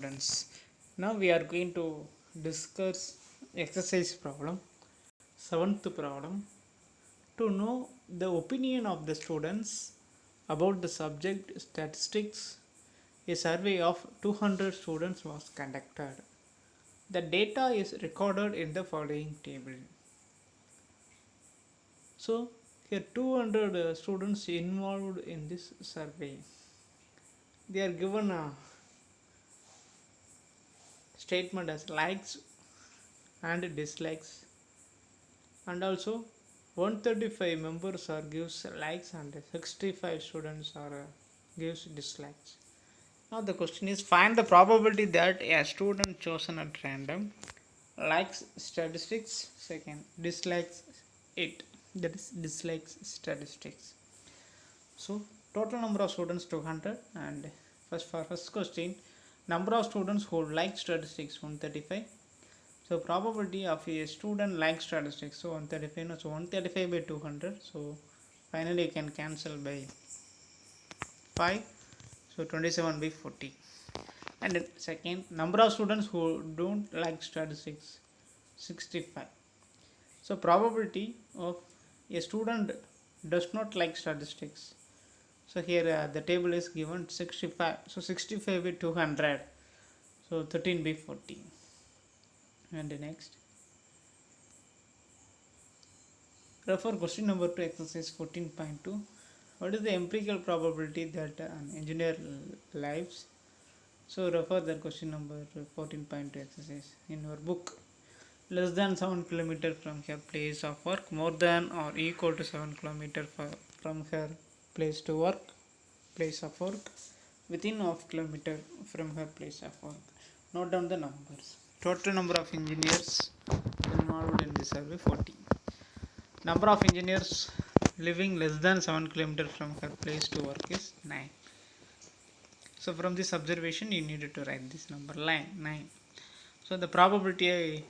Students, now we are going to discuss exercise problem, seventh problem. To know the opinion of the students about the subject statistics, a survey of 200 students was conducted. The data is recorded in the following table. So here 200 students involved in this survey. They are given a statement as likes and dislikes, and also 135 members are gives likes and 65 students are gives dislikes. Now the question is, find the probability that a student chosen at random likes statistics, second dislikes it, that is dislikes statistics. So total number of students 200, and first question, number of students who like statistics 135. So probability of a student like statistics, so 135, no, so 135 by 200, so finally you can cancel by 5, so 27 by 40. And then second, number of students who don't like statistics 65. So probability of a student does not like statistics, so here the table is given 65, so 65 by 200, so 13 by 40. And the next, refer question number 2, exercise 14.2. What is the empirical probability that an engineer lives? So refer that question number 14.2 exercise in your book. Less than 7 km from her place of work, more than or equal to 7 km from her place to work, place of work, within half kilometer from her place of work. Note down the numbers. Total number of engineers involved in this survey 40. Number of engineers living less than 7 km from her place to work is 9. So from this observation you needed to write this number line 9. So the probability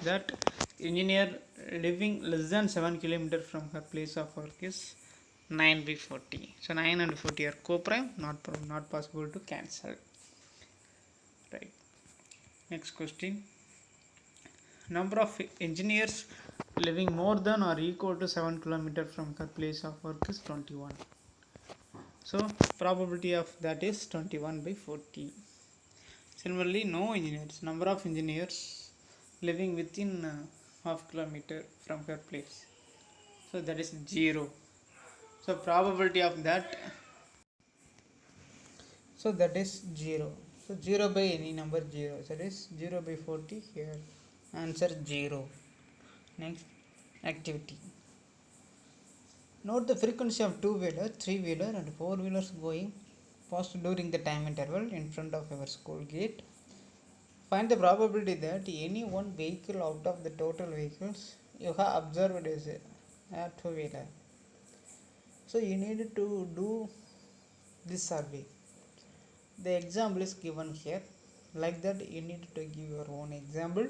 that engineer living less than 7 km from her place of work is 9 by 40. So 9 and 40 are co-prime, not possible to cancel. Right. Next question. Number of engineers living more than or equal to 7 km from her place of work is 21. So probability of that is 21 by 40. Similarly, no engineers. Number of engineers living within half kilometer from her place, so that is 0. So probability of that, so that is 0. So 0 by any number 0, that is 0 by 40 here. Answer 0. Next, activity. Note the frequency of two-wheeler, three-wheeler and four-wheelers going past during the time interval in front of our school gate. Find the probability that any one vehicle out of the total vehicles you have observed is a two-wheeler. So you need to do this survey. The example is given here. Like that you need to give your own example.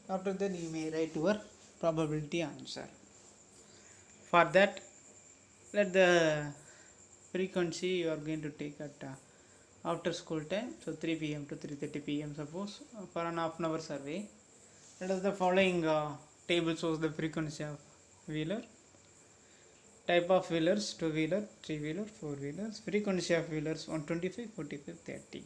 After that you may write your probability answer. For that, let the frequency you are going to take at after school time, so 3 p.m. to 3:30 p.m. suppose, for an half an hour survey. Let us the following table shows the frequency of wheeler, type of wheelers, two-wheeler, three-wheeler, four-wheelers, frequency of wheelers 125, 45, 30.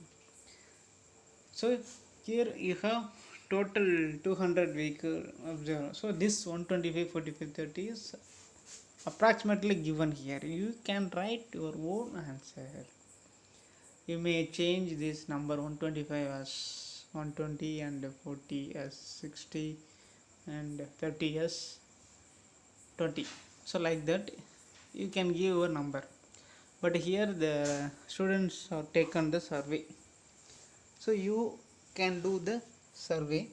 So here you have total 200 vehicle observed. So this 125, 45, 30 is approximately given here. You can write your own answer. You may change this number 125 as 120 and 40 as 60 and 30 as 20. So like that you can give a number, but here the students have taken the survey, so you can do the survey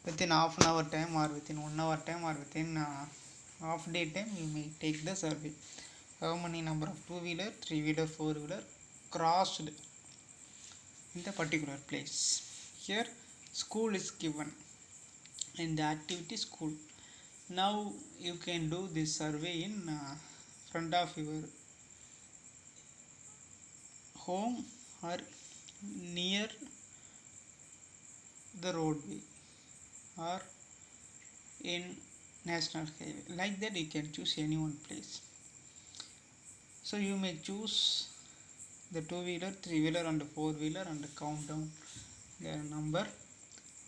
within half an hour time or within 1 hour time or within half day time. You may take the survey. How many number of two-wheeler, three-wheeler, four-wheeler crossed in the particular place. Here school is given in the activity school. Now you can do this survey in front of your home or near the roadway or in national highway. Like that you can choose any one place. So you may choose the two-wheeler, three-wheeler and four-wheeler and count down their number,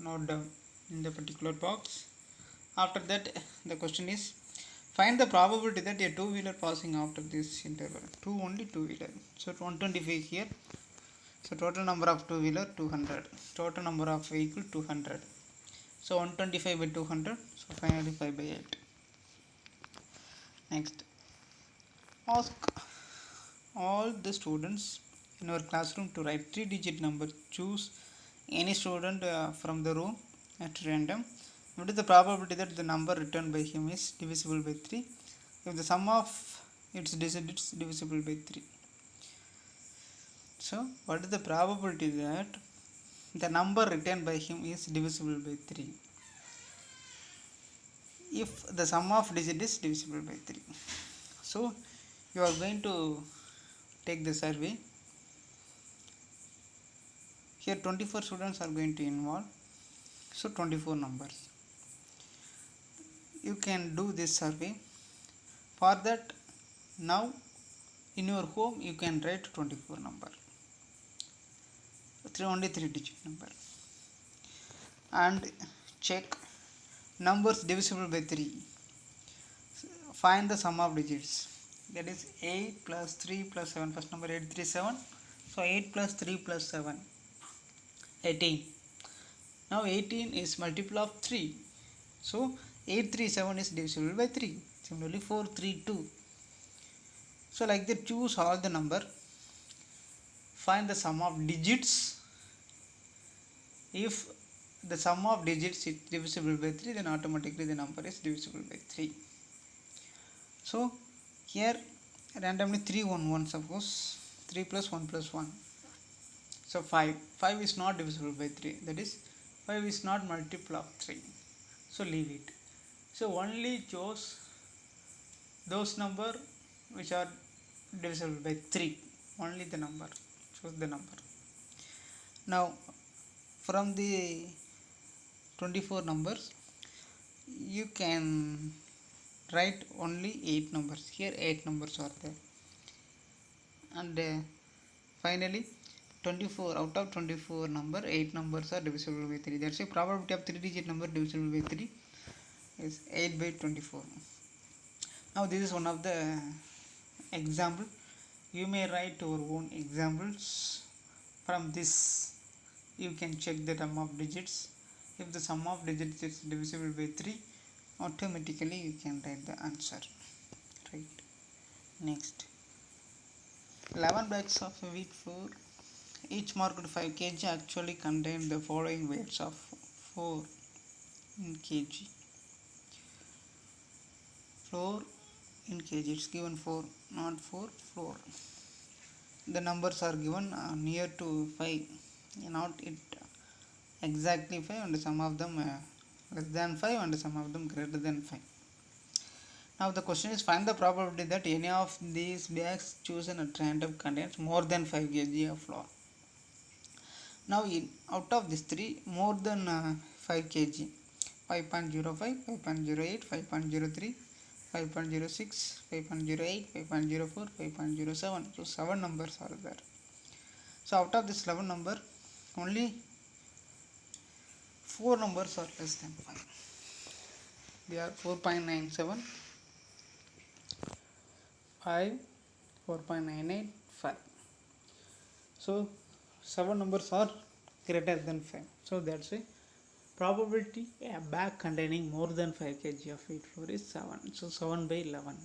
note down in the particular box. After that, the question is find the probability that a two-wheeler passing after this interval. Only two-wheeler. So 125 here. So total number of two-wheeler 200. Total number of vehicle 200. So 125 by 200. So finally 5 by 8. Next, ask all the students in our classroom to write 3-digit number. Choose any student from the room at random. What is the probability that the number returned by him is divisible by 3 if the sum of its digits divisible by 3? So what is the probability that the number returned by him is divisible by 3 if the sum of digits is divisible by 3? So you are going to take the survey. Here 24 students are going to involve, so 24 numbers. You can do this survey. For that, now in your home you can write 24 number, only 3-digit number, and check numbers divisible by 3. Find the sum of digits, that is 8 plus 3 plus 7. First number 837. So 8 plus 3 plus 7, 18. Now 18 is multiple of 3. So 837 is divisible by 3. Similarly 432. So like that, choose all the number. Find the sum of digits. If the sum of digits is divisible by 3, then automatically the number is divisible by 3. So here randomly 3 1 1, suppose 3 plus 1 plus 1. So 5 is not divisible by 3, that is 5 is not multiple of 3, so leave it. So only choose those number which are divisible by 3, only the number, choose the number. Now from the 24 numbers you can write only 8 numbers. Here 8 numbers are there, and finally 24 out of 24 number, 8 numbers are divisible by 3. That's a probability of 3-digit number divisible by 3 is 8 by 24. Now this is one of the example. You may write your own examples. From this you can check the sum of digits. If the sum of digits is divisible by 3, automatically you can write the answer. Right. Next, 11 bags of wheat flour, each marked 5 kg, actually contain the following weights of 4 in kg. Flour in kg, it's given 4, not 4, flour. The numbers are given near to 5, not it exactly 5, and some of them less than 5 and some of them greater than 5. Now the question is find the probability that any of these bags chosen at random contains more than 5 kg of flour. Now out of these 3, more than 5 kg, 5.05, 5.08, 5.03, 5.06, 5.08, 5.04, 5.07. So 7 numbers are there. So out of this 11 number, only 4 numbers are less than 5. They are 4.97, 5, 4.98, 5. So 7 numbers are greater than 5. So that's a probability a bag containing more than 5 kg of wheat flour is 7. So 7 by 11.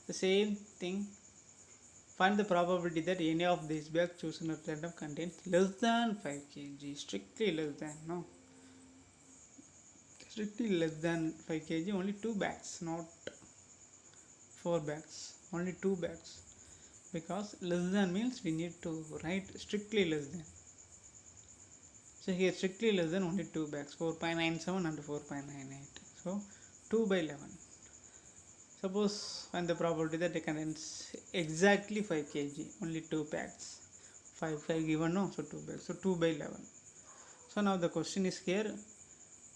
The same thing, find the probability that any of these bags chosen at random contains less than 5 kg. Strictly less than, no. Strictly less than 5 kg, only 2 bags, not 4 bags. Only 2 bags. Because less than means we need to write strictly less than. So here strictly less than, only 2 bags, 4.97 and 4.98. So 2 by 11. Suppose find the probability that it contains exactly 5 kg, only 2 bags. 5 given, no, so 2 bags. So 2 by 11. So now the question is here,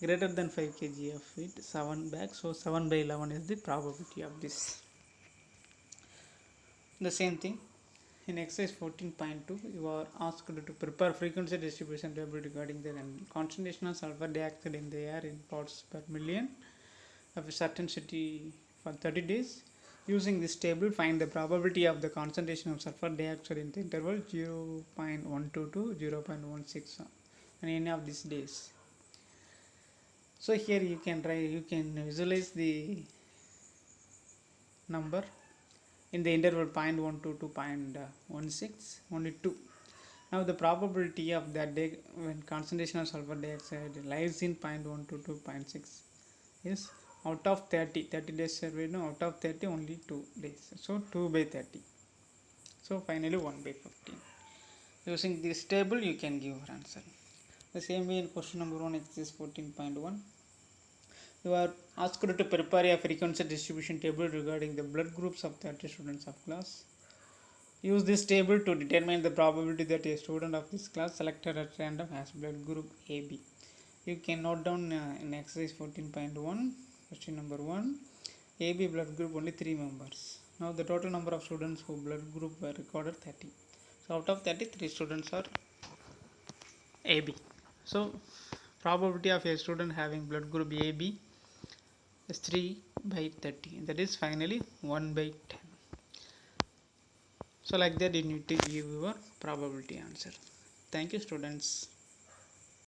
greater than 5 kg of it, 7 bags, so 7 by 11 is the probability of this. The same thing in exercise 14.2, you are asked to prepare frequency distribution table regarding the concentration of sulfur dioxide in the air in parts per million of a certain city for 30 days. Using this table, find the probability of the concentration of sulfur dioxide in the interval 0.12 to 0.16 on any of these days. So here you can visualize the number in the interval 0.12 to 0.16, only 2. Now the probability of that day when concentration of sulfur dioxide lies in 0.12 to 0.6 is out of 30 days survey, no, out of 30 only 2 days, so 2 by 30, so finally 1 by 15. Using this table you can give your answer. The same way in question number 1 exercise 14.1, you are asked to prepare a frequency distribution table regarding the blood groups of 30 students of class. Use this table to determine the probability that a student of this class selected at random has blood group AB. You can note down in exercise 14.1, question number 1, AB blood group only 3 members. Now the total number of students who blood group were recorded 30. So out of 30, 3 students are AB. So probability of a student having blood group AB is 3 by 30. That is finally 1 by 10. So like that you need to give your probability answer. Thank you students.